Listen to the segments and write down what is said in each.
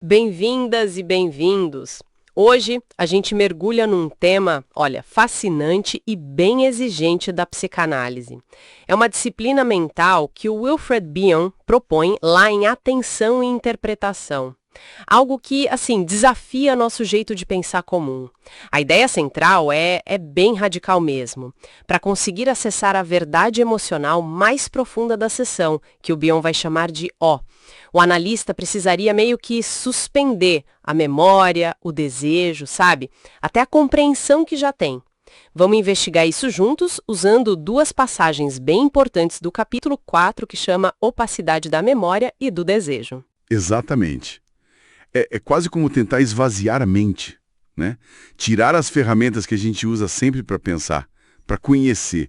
Bem-vindas e bem-vindos! Hoje a gente mergulha num tema, olha, fascinante e bem exigente da psicanálise. É uma disciplina mental que o Wilfred Bion propõe lá em Atenção e Interpretação. Algo que, assim, desafia nosso jeito de pensar comum. A ideia central é bem radical mesmo. Para conseguir acessar a verdade emocional mais profunda da sessão, que o Bion vai chamar de O. O analista precisaria meio que suspender a memória, o desejo, sabe? Até a compreensão que já tem. Vamos investigar isso juntos usando duas passagens bem importantes do capítulo 4, que chama Opacidade da Memória e do Desejo. Exatamente. É quase como tentar esvaziar a mente, né? Tirar as ferramentas que a gente usa sempre para pensar, para conhecer,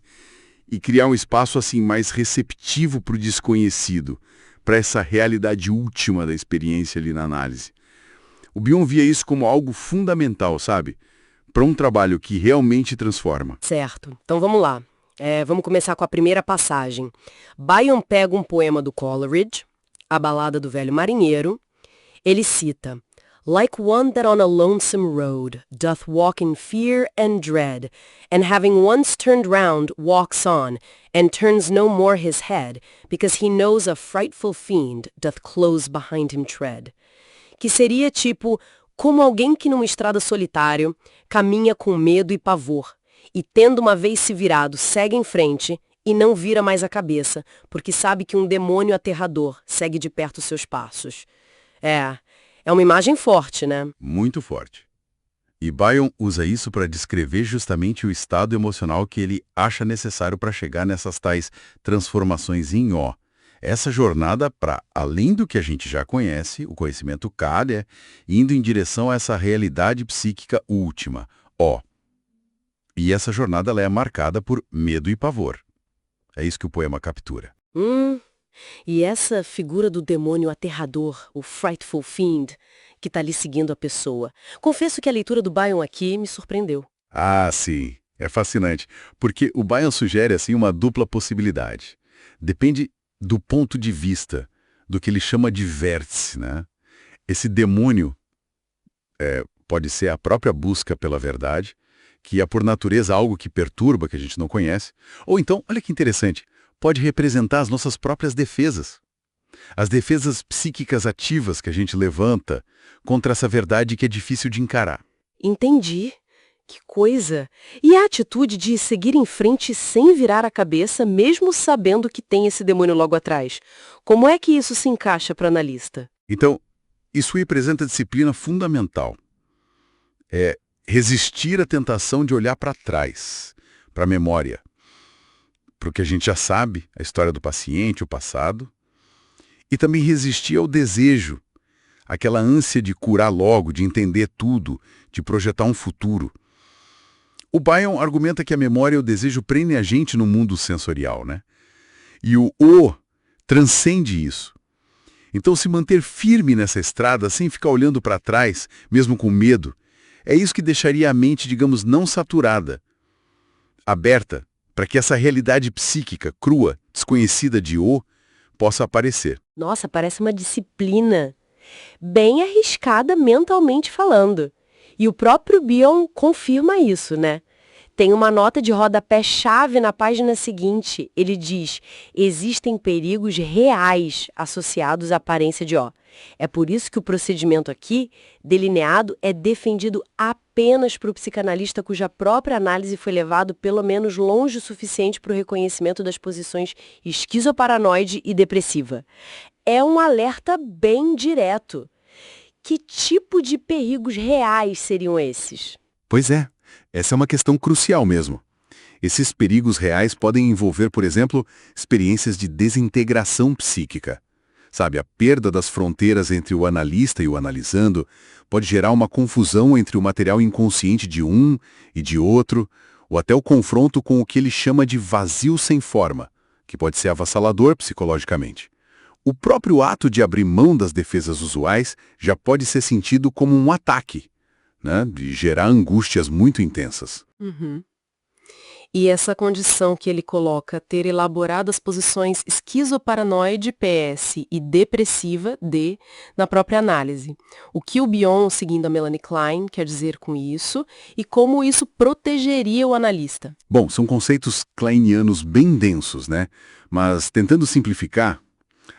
e criar um espaço assim mais receptivo para o desconhecido, para essa realidade última da experiência ali na análise. O Bion via isso como algo fundamental, sabe? Para um trabalho que realmente transforma. Certo. Então vamos lá. Vamos começar com a primeira passagem. Bion pega um poema do Coleridge, A Balada do Velho Marinheiro. Ele cita: Like one that on a lonesome road doth walk in fear and dread, and having once turned round walks on, and turns no more his head, because he knows a frightful fiend doth close behind him tread. Que seria tipo, como alguém que numa estrada solitário caminha com medo e pavor, e tendo uma vez se virado, segue em frente e não vira mais a cabeça, porque sabe que um demônio aterrador segue de perto seus passos. É uma imagem forte, né? Muito forte. E Bion usa isso para descrever justamente o estado emocional que ele acha necessário para chegar nessas tais transformações em O. Essa jornada para além do que a gente já conhece, o conhecimento K, né, indo em direção a essa realidade psíquica última, O. E essa jornada ela é marcada por medo e pavor. É isso que o poema captura. E essa figura do demônio aterrador, o frightful fiend, que está ali seguindo a pessoa. Confesso que a leitura do Bion aqui me surpreendeu. Ah, sim. É fascinante. Porque o Bion sugere assim uma dupla possibilidade. Depende do ponto de vista, do que ele chama de vértice, né? Esse demônio pode ser a própria busca pela verdade, que é por natureza algo que perturba, que a gente não conhece. Ou então, olha que interessante, pode representar as nossas próprias defesas. As defesas psíquicas ativas que a gente levanta contra essa verdade que é difícil de encarar. Entendi. Que coisa! E a atitude de seguir em frente sem virar a cabeça, mesmo sabendo que tem esse demônio logo atrás. Como é que isso se encaixa para o analista? Então, isso representa a disciplina fundamental. É resistir à tentação de olhar para trás, para a memória. Para o que a gente já sabe, a história do paciente, o passado. E também resistir ao desejo, aquela ânsia de curar logo, de entender tudo, de projetar um futuro. O Bion argumenta que a memória e o desejo prendem a gente no mundo sensorial, né? E o transcende isso. Então, se manter firme nessa estrada, sem ficar olhando para trás, mesmo com medo, é isso que deixaria a mente, digamos, não saturada, aberta, para que essa realidade psíquica, crua, desconhecida de possa aparecer. Nossa, parece uma disciplina bem arriscada mentalmente falando. E o próprio Bion confirma isso, né? Tem uma nota de rodapé-chave na página seguinte. Ele diz: existem perigos reais associados à aparência de O. É por isso que o procedimento aqui, delineado, é defendido apenas para o psicanalista cuja própria análise foi levado pelo menos longe o suficiente para o reconhecimento das posições esquizoparanoide e depressiva. É um alerta bem direto. Que tipo de perigos reais seriam esses? Pois é, essa é uma questão crucial mesmo. Esses perigos reais podem envolver, por exemplo, experiências de desintegração psíquica. Sabe, a perda das fronteiras entre o analista e o analisando pode gerar uma confusão entre o material inconsciente de um e de outro, ou até o confronto com o que ele chama de vazio sem forma, que pode ser avassalador psicologicamente. O próprio ato de abrir mão das defesas usuais já pode ser sentido como um ataque, né, de gerar angústias muito intensas. E essa condição que ele coloca, ter elaborado as posições esquizoparanoide, PS, e depressiva, D, na própria análise. O que o Bion, seguindo a Melanie Klein, quer dizer com isso e como isso protegeria o analista. Bom, são conceitos kleinianos bem densos, né? Mas, tentando simplificar,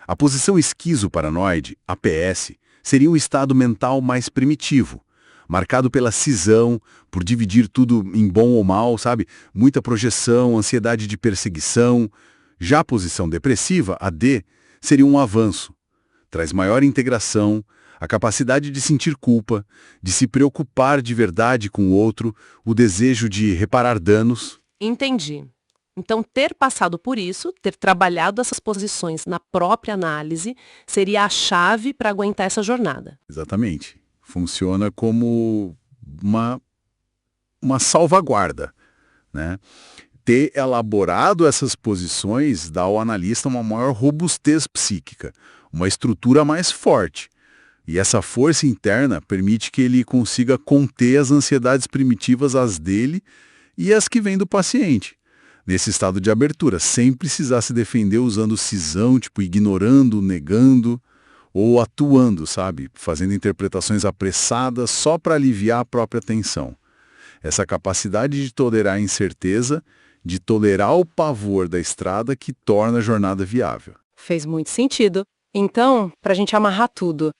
a posição esquizoparanoide, APS, seria um estado mental mais primitivo, marcado pela cisão, por dividir tudo em bom ou mal, sabe? Muita projeção, ansiedade de perseguição. Já a posição depressiva, a D, seria um avanço. Traz maior integração, a capacidade de sentir culpa, de se preocupar de verdade com o outro, o desejo de reparar danos. Entendi. Então, ter passado por isso, ter trabalhado essas posições na própria análise, seria a chave para aguentar essa jornada. Exatamente. Funciona como uma salvaguarda, né? Ter elaborado essas posições dá ao analista uma maior robustez psíquica, uma estrutura mais forte. E essa força interna permite que ele consiga conter as ansiedades primitivas, as dele e as que vêm do paciente. Nesse estado de abertura, sem precisar se defender usando cisão, tipo ignorando, negando ou atuando, sabe? Fazendo interpretações apressadas só para aliviar a própria tensão. Essa capacidade de tolerar a incerteza, de tolerar o pavor da estrada que torna a jornada viável. Fez muito sentido. Então, para a gente amarrar tudo,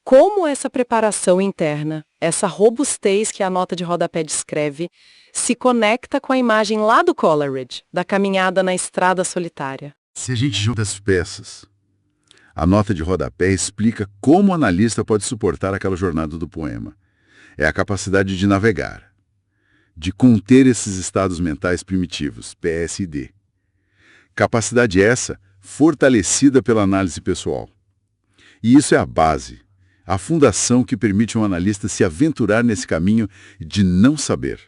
como essa preparação interna, essa robustez que a nota de rodapé descreve, se conecta com a imagem lá do Coleridge, da caminhada na estrada solitária? Se a gente junta as peças, a nota de rodapé explica como o analista pode suportar aquela jornada do poema. É a capacidade de navegar, de conter esses estados mentais primitivos, PS e D. Capacidade essa fortalecida pela análise pessoal. E isso é a base, a fundação que permite um analista se aventurar nesse caminho de não saber.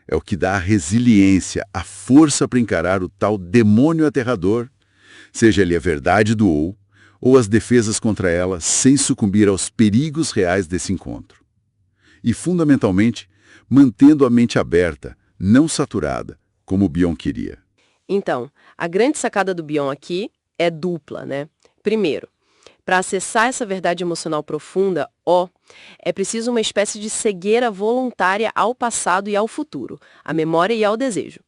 É o que dá a resiliência, a força para encarar o tal demônio aterrador, seja ele a verdade do ou as defesas contra ela, sem sucumbir aos perigos reais desse encontro. E, fundamentalmente, mantendo a mente aberta, não saturada, como o Bion queria. Então, a grande sacada do Bion aqui é dupla, né? Primeiro, para acessar essa verdade emocional profunda, é preciso uma espécie de cegueira voluntária ao passado e ao futuro, à memória e ao desejo.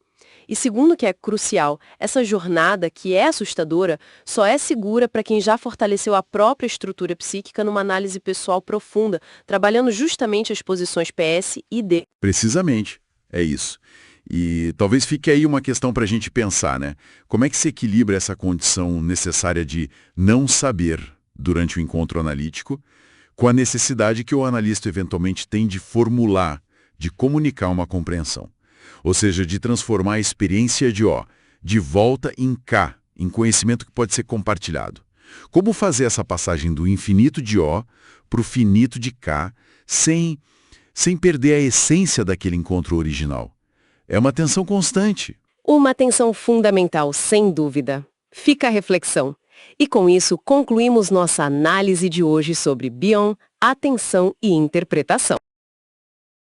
E segundo, que é crucial, essa jornada, que é assustadora, só é segura para quem já fortaleceu a própria estrutura psíquica numa análise pessoal profunda, trabalhando justamente as posições PS e D. Precisamente, é isso. E talvez fique aí uma questão para a gente pensar, né? Como é que se equilibra essa condição necessária de não saber durante o encontro analítico com a necessidade que o analista eventualmente tem de formular, de comunicar uma compreensão? Ou seja, de transformar a experiência de de volta em K, em conhecimento que pode ser compartilhado. Como fazer essa passagem do infinito de para o finito de K, sem perder a essência daquele encontro original? É uma tensão constante. Uma tensão fundamental, sem dúvida. Fica a reflexão. E com isso, concluímos nossa análise de hoje sobre Bion, atenção e interpretação.